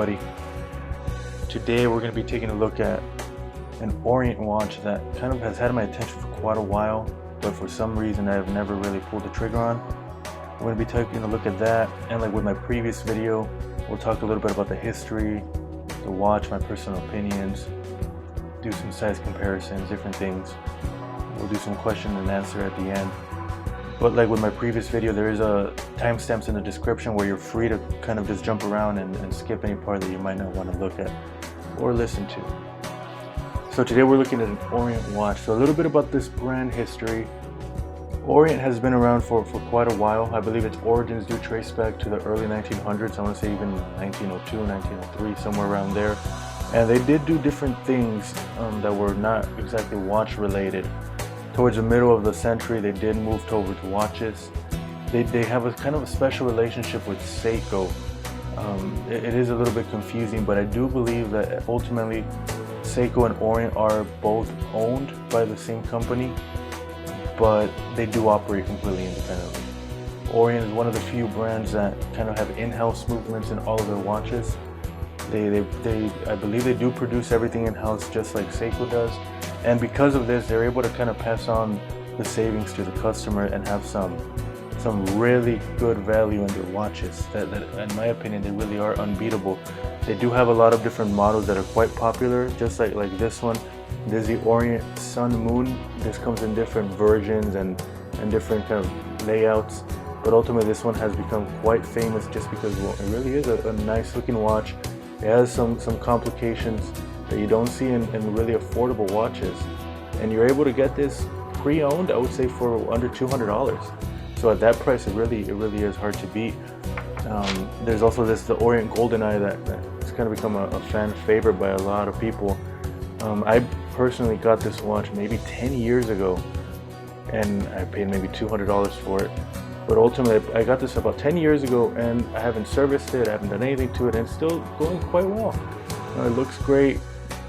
everybody. Today we're going to be taking a look at an Orient watch that kind of has had my attention for quite a while, but for some reason I've never really pulled the trigger on. We're going to be taking a look at that, and like with my previous video, we'll talk a little bit about the history, the watch, my personal opinions, do some size comparisons, different things. We'll do some question and answer at the end. But like with my previous video, there is a timestamps in the description where you're free to kind of just jump around and skip any part that you might not want to look at or listen to. So today we're looking at an Orient watch. So a little bit about this brand history. Orient has been around for quite a while. I believe its origins do trace back to the early 1900s. I want to say even 1902, 1903, somewhere around there. And they did do different things that were not exactly watch related. Towards the middle of the century, they did move over to watches. They have a kind of a special relationship with Seiko. It is a little bit confusing, but I do believe that ultimately Seiko and Orient are both owned by the same company, but they do operate completely independently. Orient is one of the few brands that kind of have in-house movements in all of their watches. I believe they do produce everything in-house just like Seiko does. And because of this, they're able to kind of pass on the savings to the customer and have some really good value in their watches that in my opinion, they really are unbeatable. They do have a lot of different models that are quite popular, just like this one. There's the Orient Sun Moon. This comes in different versions and different kind of layouts. But ultimately, this one has become quite famous just because, well, it really is a nice looking watch. It has some complications that you don't see in really affordable watches, and you're able to get this pre-owned, I would say, for under $200. So at that price, it really is hard to beat. There's also the Orient GoldenEye that's kind of become a fan favorite by a lot of people. I personally got this watch maybe 10 years ago, and I paid maybe $200 for it. But ultimately, I got this about 10 years ago, and I haven't serviced it, I haven't done anything to it, and it's still going quite well. It looks great.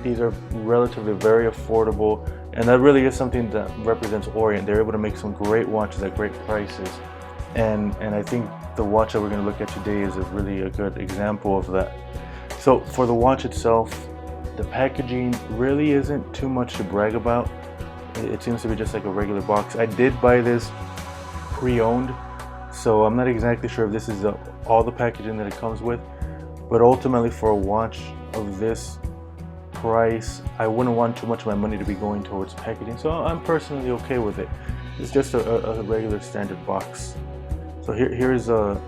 These are relatively very affordable, and that really is something that represents Orient. They're able to make some great watches at great prices, and I think the watch that we're going to look at today is really a good example of that. So for the watch itself, the packaging really isn't too much to brag about. It seems to be just like a regular box. I did buy this pre-owned, so I'm not exactly sure if this is all the packaging that it comes with, but ultimately for a watch of this price, I wouldn't want too much of my money to be going towards packaging, so I'm personally okay with it. It's just a regular standard box. So here's the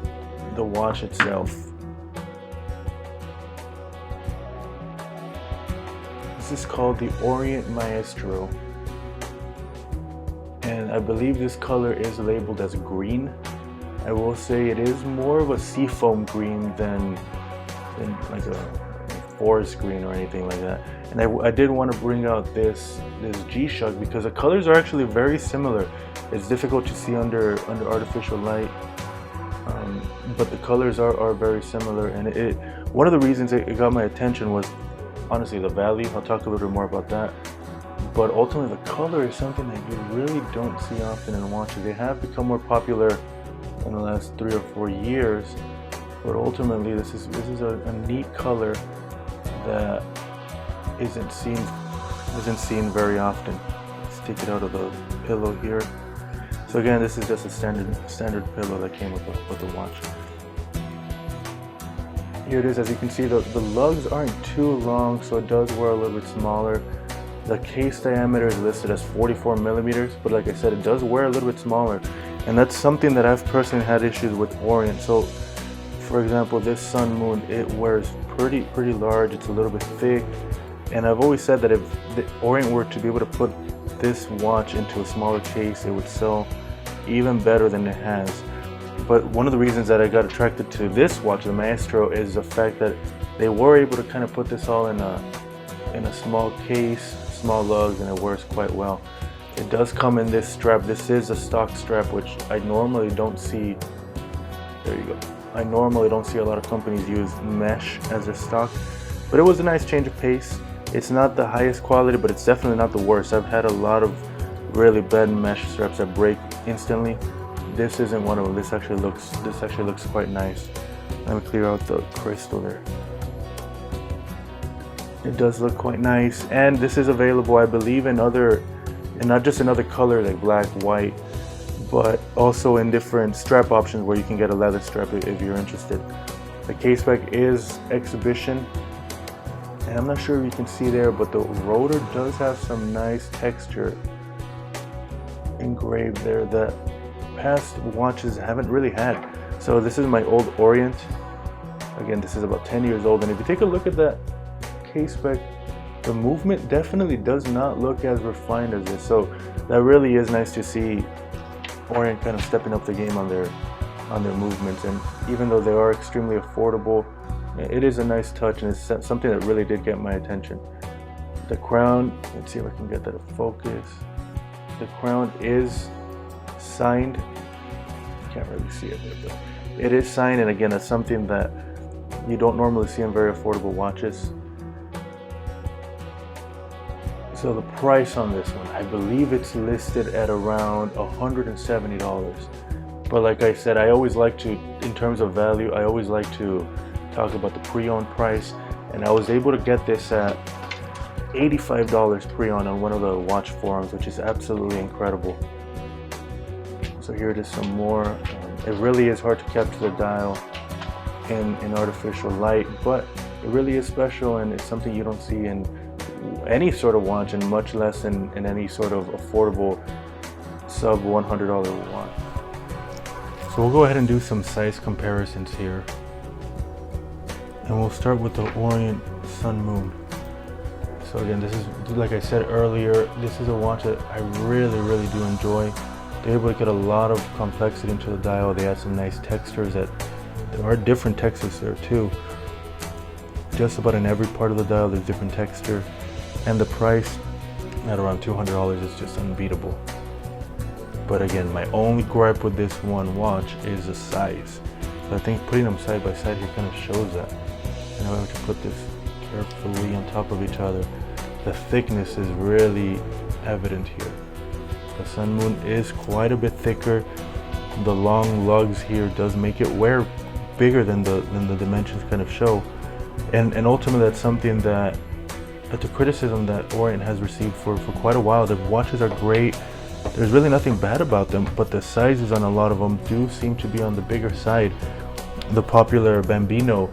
watch itself. This is called the Orient Maestro, and I believe this color is labeled as green. I will say it is more of a seafoam green than like a forest green or anything like that. And I did want to bring out this G-Shock because the colors are actually very similar. It's difficult to see under artificial light, but the colors are very similar. And one of the reasons it got my attention was honestly the value. I'll talk a little bit more about that. But ultimately, the color is something that you really don't see often in watches. They have become more popular in the last 3 or 4 years, but ultimately this is a neat color that isn't seen very often. Let's take it out of the pillow here. So again, this is just a standard pillow that came with the watch. Here it is. As you can see, the lugs aren't too long, so it does wear a little bit smaller. The case diameter is listed as 44 millimeters, but like I said, it does wear a little bit smaller, and that's something that I've personally had issues with Orient. So for example, this Sun Moon, it wears pretty large. It's a little bit thick, and I've always said that if the Orient were to be able to put this watch into a smaller case, it would sell even better than it has. But one of the reasons that I got attracted to this watch, the Maestro, is the fact that they were able to kind of put this all in a small case, small lugs, and it wears quite well. It does come in this strap. This is a stock strap, which I normally don't see. There you go. I normally don't see a lot of companies use mesh as a stock, but it was a nice change of pace. It's not the highest quality, but it's definitely not the worst. I've had a lot of really bad mesh straps that break instantly. This isn't one of them. This actually looks quite nice. Let me clear out the crystal there. It does look quite nice, and this is available, I believe, in not just in other color like black, white, but also in different strap options where you can get a leather strap if you're interested. The case spec is exhibition, and I'm not sure if you can see there, but the rotor does have some nice texture engraved there that past watches haven't really had. So this is my old Orient. Again, this is about 10 years old, and if you take a look at that case spec, the movement definitely does not look as refined as this. So that really is nice to see Orient kind of stepping up the game on their movements. And even though they are extremely affordable, it is a nice touch, and it's something that really did get my attention. The crown, let's see if I can get that to focus. The crown is signed. Can't really see it there, but it is signed, and again, it's something that you don't normally see in very affordable watches. So the price on this one, I believe it's listed at around $170. But like I said, I always like to, in terms of value, I always like to talk about the pre-owned price, and I was able to get this at $85 pre-owned on one of the watch forums, which is absolutely incredible. So here it is some more. It really is hard to capture the dial in artificial light, but it really is special, and it's something you don't see in any sort of watch, and much less in any sort of affordable sub $100 watch. So we'll go ahead and do some size comparisons here, and we'll start with the Orient Sun Moon. So again, this is, like I said earlier, this is a watch that I really do enjoy. They're able to get a lot of complexity into the dial. They have some nice textures that there are different textures there too. Just about in every part of the dial there's different texture, and the price at around $200 is just unbeatable. But again, my only gripe with this one watch is the size. So I think putting them side by side here kind of shows that. And I have to put this carefully on top of each other. The thickness is really evident here. The Sun Moon is quite a bit thicker. The long lugs here does make it wear bigger than the dimensions kind of show. And ultimately that's something that the criticism that Orient has received for quite a while. The watches are great. There's really nothing bad about them, but the sizes on a lot of them do seem to be on the bigger side. The popular Bambino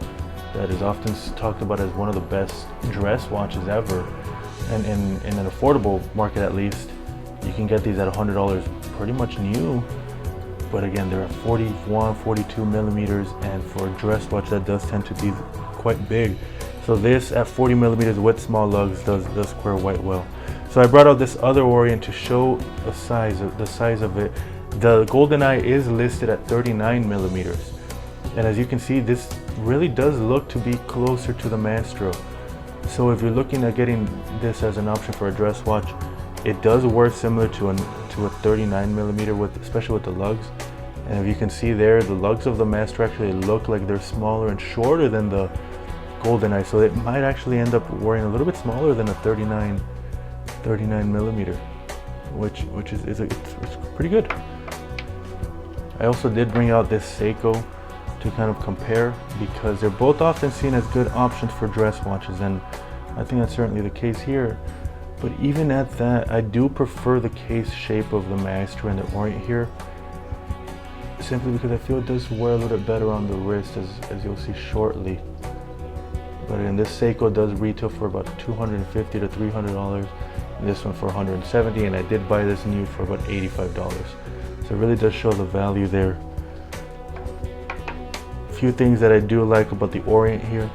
that is often talked about as one of the best dress watches ever, and in an affordable market at least, you can get these at $100 pretty much new. But again, they're at 41, 42 millimeters, and for a dress watch that does tend to be quite big. So this at 40 millimeters with small lugs does square quite well. So I brought out this other Orient to show the size of it. The GoldenEye is listed at 39 millimeters. And as you can see, this really does look to be closer to the Maestro. So if you're looking at getting this as an option for a dress watch, it does work similar to a 39 millimeter, especially with the lugs. And if you can see there, the lugs of the Maestro actually look like they're smaller and shorter than the GoldenEye. So it might actually end up wearing a little bit smaller than a 39 millimeter, which is it's pretty good. I also did bring out this Seiko to kind of compare, because they're both often seen as good options for dress watches, and I think that's certainly the case here. But even at that, I do prefer the case shape of the Maestro and the Orient here, simply because I feel it does wear a little bit better on the wrist, as you'll see shortly. But again, this Seiko does retail for about $250 to $300, and this one for $170, and I did buy this new for about $85. So it really does show the value there. A few things that I do like about the Orient here.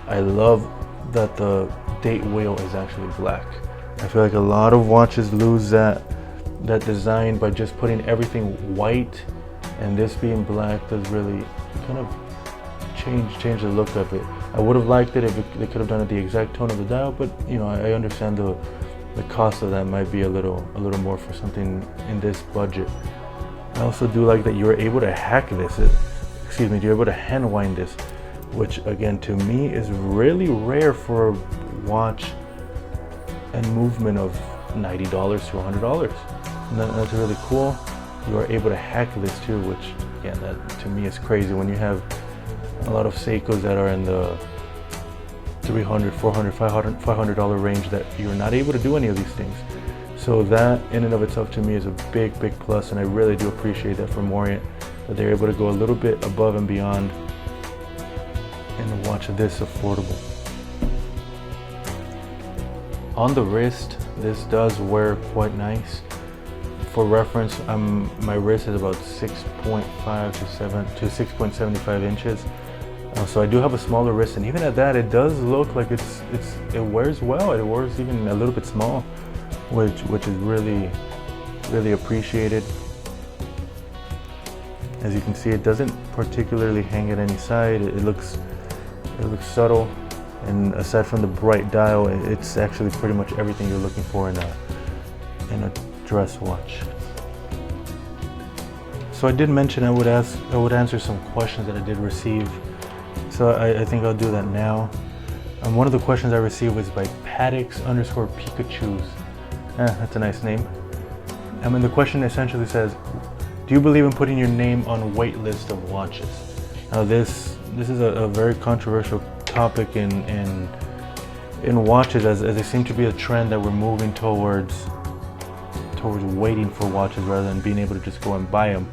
I love that the date wheel is actually black. I feel like a lot of watches lose that design by just putting everything white, and this being black does really kind of change the look of it. I would have liked it if they could have done it the exact tone of the dial, but you know, I understand the cost of that might be a little more for something in this budget. I also do like that you're able to hack this. You're able to hand wind this, which again to me is really rare for a watch and movement of $90 to $100. And that's really cool. You are able to hack this too, which again, that to me is crazy when you have a lot of Seikos that are in the $300, $400, $500 range that you're not able to do any of these things. So that in and of itself to me is a big plus, and I really do appreciate that from Orient, that they're able to go a little bit above and beyond and watch this affordable. On the wrist, this does wear quite nice. For reference, my wrist is about 6.5 to 6.75 inches. So I do have a smaller wrist, and even at that, it does look like it wears well. It wears even a little bit small, which is really appreciated. As you can see, it doesn't particularly hang at any side. It looks subtle, and aside from the bright dial, it's actually pretty much everything you're looking for in a dress watch. So I did mention I would answer some questions that I did receive. So I think I'll do that now. One of the questions I received was by Paddix_Pikachu's. That's a nice name. And the question essentially says, do you believe in putting your name on wait list of watches? Now this is a very controversial topic in watches, as it seems to be a trend that we're moving towards waiting for watches rather than being able to just go and buy them.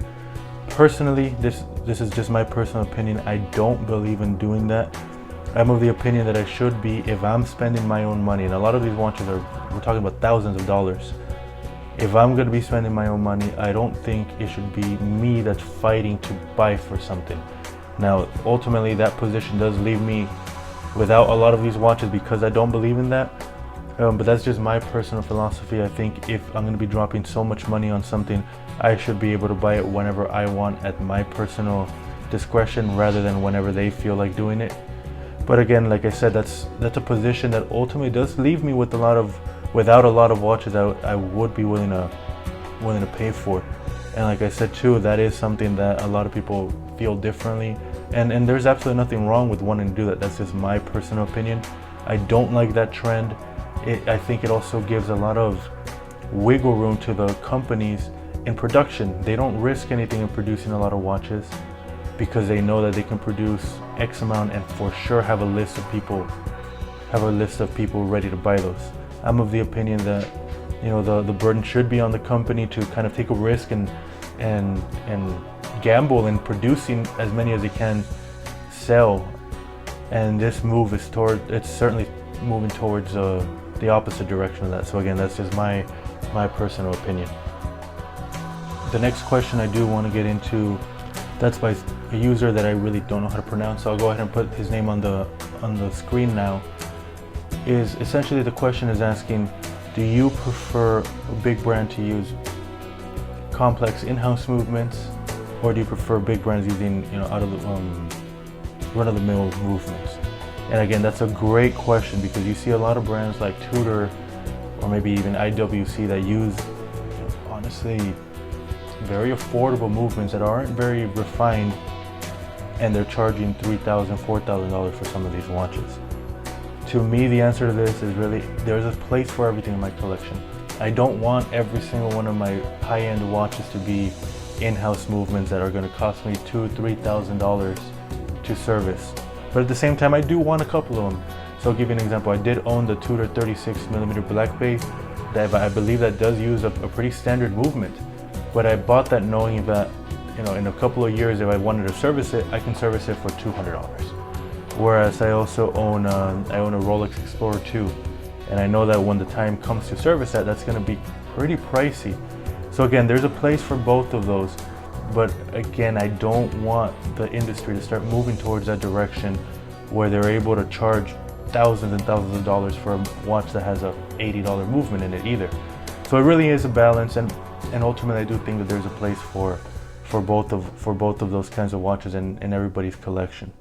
Personally, this is just my personal opinion. I don't believe in doing that. I'm of the opinion that I should be, if I'm spending my own money, and a lot of these watches we're talking about thousands of dollars. If I'm going to be spending my own money, I don't think it should be me that's fighting to buy for something. Now, ultimately, that position does leave me without a lot of these watches because I don't believe in that. But that's just my personal philosophy. I think if I'm going to be dropping so much money on something, I should be able to buy it whenever I want at my personal discretion rather than whenever they feel like doing it. But again, like I said, that's a position that ultimately does leave me with without a lot of watches I would be willing to pay for. And like I said too, that is something that a lot of people feel differently. And there's absolutely nothing wrong with wanting to do that. That's just my personal opinion. I don't like that trend. I think it also gives a lot of wiggle room to the companies in production. They don't risk anything in producing a lot of watches because they know that they can produce X amount and for sure have a list of people ready to buy those. I'm of the opinion that, you know, the burden should be on the company to kind of take a risk and gamble in producing as many as they can sell. And this move is it's certainly moving towards the opposite direction of that. So again, that's just my personal opinion. The next question I do want to get into, that's by a user that I really don't know how to pronounce, so I'll go ahead and put his name on the screen now. Is essentially, the question is asking, do you prefer a big brand to use complex in-house movements, or do you prefer big brands using, you know, out of the run-of-the-mill movements? And again, that's a great question because you see a lot of brands like Tudor or maybe even IWC that use, you know, honestly, very affordable movements that aren't very refined, and they're charging $3,000, $4,000 for some of these watches. To me, the answer to this is really, there's a place for everything in my collection. I don't want every single one of my high-end watches to be in-house movements that are going to cost me $2,000, $3,000 to service. But at the same time, I do want a couple of them. So I'll give you an example. I did own the Tudor 36mm Black Bay. That I believe that does use a pretty standard movement. But I bought that knowing that, you know, in a couple of years, if I wanted to service it, I can service it for $200. Whereas I also own a Rolex Explorer 2, and I know that when the time comes to service that, that's going to be pretty pricey. So again, there's a place for both of those. But again, I don't want the industry to start moving towards that direction where they're able to charge thousands and thousands of dollars for a watch that has a $80 movement in it either. So it really is a balance, and ultimately I do think that there's a place for both of those kinds of watches in everybody's collection.